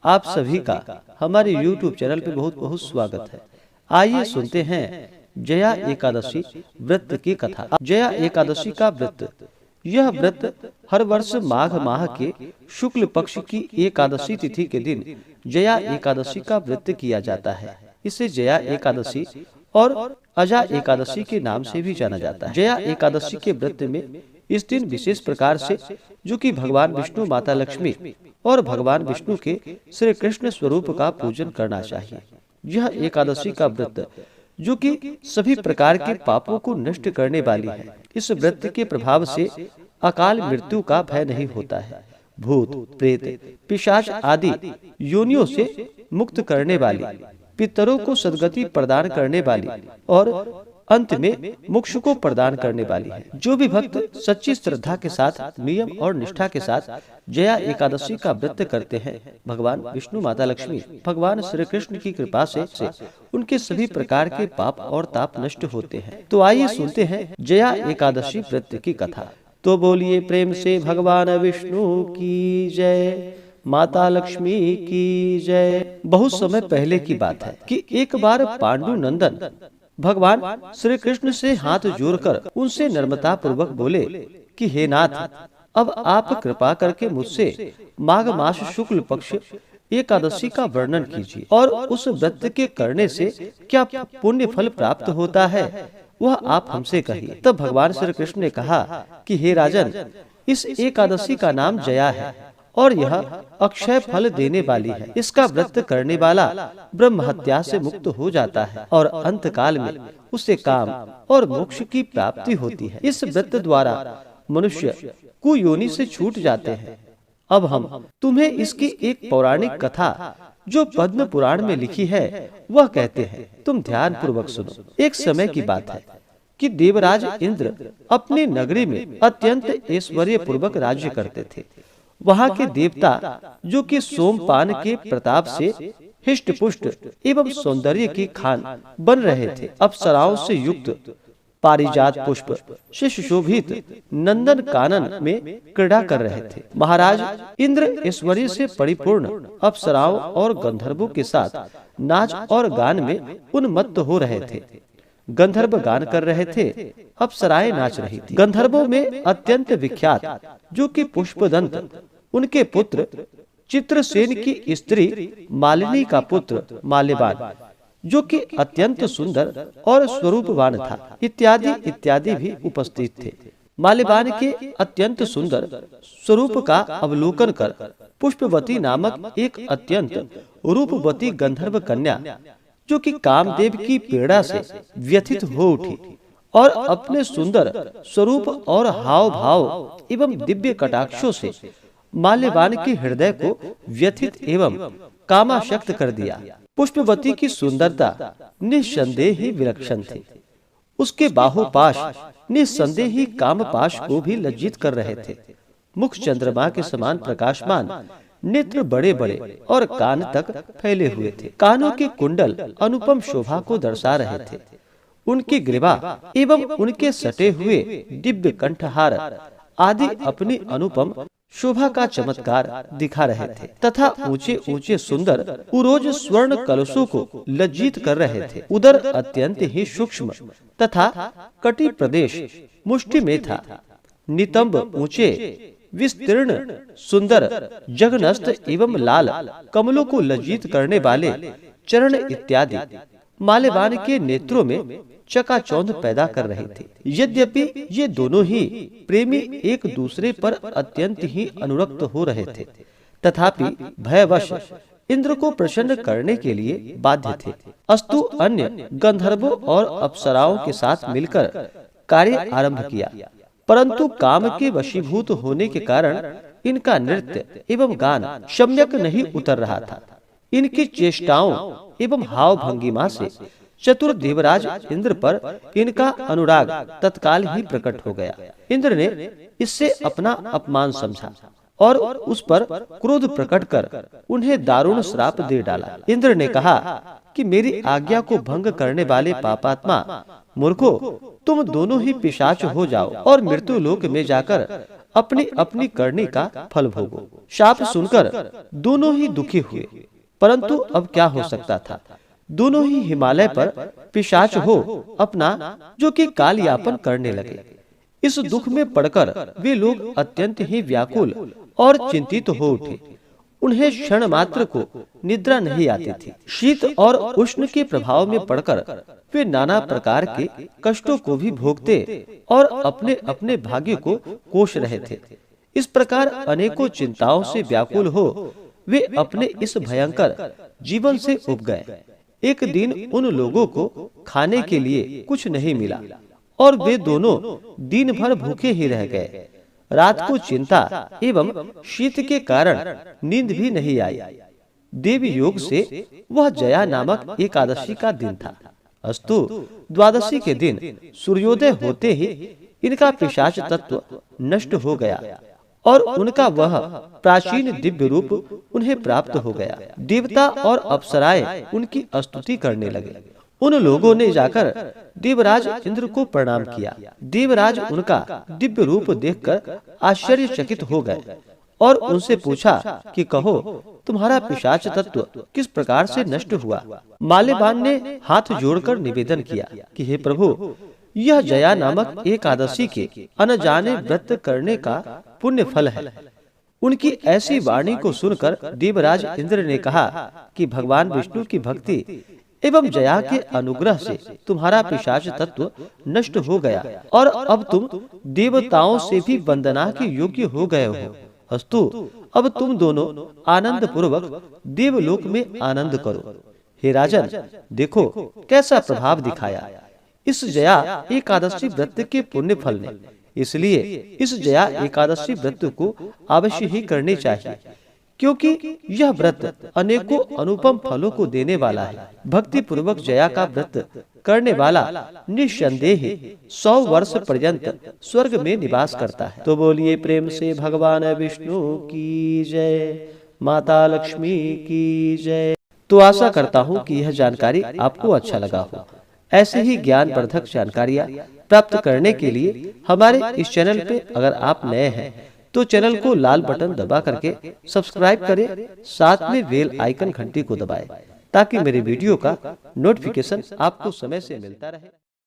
आप सभी का हमारे YouTube चैनल पे बहुत बहुत स्वागत है। आइए सुनते हैं जया एकादशी व्रत की कथा। जया एकादशी का व्रत। यह व्रत हर वर्ष माघ माह के शुक्ल पक्ष की एकादशी तिथि के दिन जया एकादशी का व्रत किया जाता है। इसे जया एकादशी और अजा एकादशी के नाम से भी जाना जाता है। जया एकादशी के व्रत में इस दिन विशेष प्रकार से, जो कि भगवान विष्णु, माता लक्ष्मी और भगवान विष्णु के श्री कृष्ण स्वरूप का पूजन करना चाहिए। यह एकादशी का व्रत, जो कि सभी प्रकार के पापों को नष्ट करने वाली है। इस व्रत के प्रभाव से अकाल मृत्यु का भय नहीं होता है। भूत, प्रेत, पिशाच आदि योनियों से मुक्त करने वाली, पितरों को सद्गति प्रदान करने वाली और अंत में मोक्ष को प्रदान करने वाली है। जो भी भक्त सच्ची श्रद्धा के साथ, नियम और निष्ठा के साथ जया एकादशी का व्रत करते हैं, भगवान विष्णु, माता लक्ष्मी, भगवान श्री कृष्ण की कृपा से उनके सभी प्रकार के पाप और ताप नष्ट होते हैं। तो आइए सुनते हैं जया एकादशी व्रत की कथा। तो बोलिए प्रेम से भगवान विष्णु की जय, माता लक्ष्मी की जय। बहुत समय पहले की बात है कि एक बार पांडु नंदन भगवान श्री कृष्ण से हाथ जोड़कर उनसे नम्रता पूर्वक बोले कि हे नाथ, अब आप कृपा करके मुझसे माघ मास शुक्ल पक्ष एकादशी का वर्णन कीजिए और उस व्रत के करने से क्या पुण्य फल प्राप्त होता है, वह आप हमसे कहिए। तब भगवान श्री कृष्ण ने कहा कि हे राजन, इस एकादशी का नाम जया है और यह अक्षय फल देने वाली है। इसका व्रत करने वाला ब्रह्म हत्या से मुक्त हो जाता है और अंत काल में उसे काम और मोक्ष की प्राप्ति होती है। इस व्रत द्वारा मनुष्य कुयोनि से छूट जाते हैं। अब हम तुम्हें इसकी एक पौराणिक कथा, जो पद्म पुराण में लिखी है, वह कहते हैं। तुम ध्यान पूर्वक सुनो। एक समय की बात है कि देवराज इंद्र अपनी नगरी में अत्यंत ऐश्वर्य पूर्वक राज्य करते थे। वहाँ के देवता, जो कि सोमपान के प्रताप से हिष्ट पुष्ट एवं सौंदर्य की खान बन रहे थे, अप्सराओं से युक्त पारिजात पुष्प से सुशोभित नंदन कानन में क्रीड़ा कर रहे थे। महाराज इंद्र ऐश्वर्य से परिपूर्ण अप्सराओं और गंधर्वों के साथ नाच और गान में उन्मत्त हो रहे थे। गंधर्व गान कर रहे थे, अप्सराएं नाच रही थी। गंधर्वों में अत्यंत विख्यात, जो कि पुष्पदंत, उनके पुत्र चित्रसेन की स्त्री मालिनी का पुत्र माल्यवान, जो कि अत्यंत सुंदर और स्वरूपवान था, इत्यादि इत्यादि भी उपस्थित थे। माल्यवान के अत्यंत सुंदर स्वरूप का अवलोकन कर पुष्पवती नामक एक अत्यंत रूपवती गंधर्व कन्या, जो कि कामदेव की पीड़ा से व्यथित हो उठी और अपने सुंदर स्वरूप और हाव भाव एवं दिव्य कटाक्षों से माल्यवान के हृदय को व्यथित एवं कामाशक्त कर दिया। पुष्पवती की सुंदरता निस्संदेह ही विलक्षण थी। उसके बाहुपाश निस्संदेह ही कामपाश को भी लज्जित कर रहे थे। मुख चंद्रमा के समान प्रकाशमान, नेत्र बड़े बड़े और कान तक फैले हुए थे। कानों के कुंडल अनुपम शोभा को दर्शा रहे थे। उनकी ग्रीवा एवं उनके सटे हुए दिव्य कंठहार आदि अपनी अनुपम शोभा का चमत्कार दिखा रहे थे तथा ऊंचे ऊंचे सुंदर उरोज स्वर्ण कलशों को लज्जित कर रहे थे। उदर अत्यंत ही सूक्ष्म तथा कटी प्रदेश मुष्टि में था। नितंब ऊंचे, विस्तीर्ण, सुंदर, जगनस्त एवं लाल कमलों को लज्जित करने वाले चरण इत्यादि माल्यवान के नेत्रों में चकाचौंध पैदा कर रहे थे। यद्यपि ये दोनों ही प्रेमी एक दूसरे पर अत्यंत ही अनुरक्त हो रहे थे, तथापि भयवश इंद्र को प्रसन्न करने के लिए बाध्य थे। अस्तु अन्य गंधर्वों और अप्सराओं के साथ मिलकर कार्य आरंभ किया, परंतु काम के वशीभूत होने के कारण इनका नृत्य एवं गान सम्यक नहीं उतर रहा था। इनकी चेष्टाओं एवं हाव भंगिमा से चतुर देवराज इंद्र पर इनका अनुराग तत्काल ही प्रकट हो गया। इंद्र ने इससे अपना अपमान समझा और उस पर क्रोध प्रकट कर उन्हें दारुण श्राप दे डाला। इंद्र ने कहा कि मेरी आज्ञा को भंग करने वाले पापात्मा मूर्खों, तुम दोनों ही पिशाच हो जाओ और मृत्यु लोक में जाकर अपनी अपनी करनी का फल भोगो। शाप सुनकर दोनों ही दुखी हुए, परंतु अब क्या हो सकता था। दोनों ही हिमालय पर पिशाच हो अपना जो कि काल यापन करने लगे। इस दुख में पड़कर वे लोग अत्यंत ही व्याकुल और चिंतित हो उठे। उन्हें क्षण मात्र को निद्रा नहीं आती थी। शीत और उष्ण के प्रभाव में पड़कर वे नाना प्रकार के कष्टों को भी भोगते और अपने अपने भाग्य को कोस रहे थे। इस प्रकार अनेकों चिंताओं से व्याकुल हो वे अपने इस भयंकर जीवन से उब गए। एक दिन उन लोगों को खाने के लिए कुछ नहीं मिला और वे दोनों दिन भर भूखे ही रह गए। रात को चिंता एवं शीत के कारण नींद भी नहीं आई। देवी योग से वह जया नामक एकादशी का दिन था। अस्तु द्वादशी के दिन सूर्योदय होते ही इनका पिशाच तत्व नष्ट हो गया और उनका वह प्राचीन दिव्य रूप उन्हें प्राप्त हो गया। देवता और अप्सराएं उनकी स्तुति करने लगे। उन लोगों ने जाकर देवराज इंद्र को प्रणाम किया। देवराज उनका दिव्य रूप देखकर आश्चर्यचकित हो गए और उनसे पूछा कि कहो, तुम्हारा पिशाच तत्व किस प्रकार से नष्ट हुआ। माल्यवान ने हाथ जोड़कर निवेदन किया कि हे प्रभु, यह जया नामक एकादशी के अनजाने व्रत करने का पुण्य फल है। उनकी ऐसी वाणी को सुनकर देवराज इंद्र ने कहा कि भगवान विष्णु की भक्ति एवं जया के अनुग्रह से तुम्हारा पिशाच तत्व नष्ट हो गया और अब तुम देवताओं से भी वंदना के योग्य हो गए हो। अस्तु अब तुम दोनों आनंद पूर्वक देवलोक में आनंद करो। हे राजन, देखो कैसा प्रभाव दिखाया इस जया एकादशी व्रत के पुण्य फल ने। इसलिए इस जया एकादशी व्रत को अवश्य ही करनी चाहिए, क्योंकि यह व्रत अनेकों अनुपम फलों को देने वाला है। भक्ति पूर्वक जया का व्रत करने वाला निस्संदेह 100 वर्ष पर्यंत स्वर्ग में निवास करता है। तो बोलिए प्रेम से भगवान विष्णु की जय, माता लक्ष्मी की जय। तो आशा करता हूँ कि यह जानकारी आपको अच्छा लगा हो। ऐसे ही ज्ञानवर्धक जानकारियाँ प्राप्त करने के लिए हमारे इस चैनल पे अगर आप नए हैं तो चैनल को लाल बटन दबा करके सब्सक्राइब करें, साथ में बेल आइकन घंटी को दबाएं ताकि मेरे वीडियो का नोटिफिकेशन आपको समय से मिलता रहे।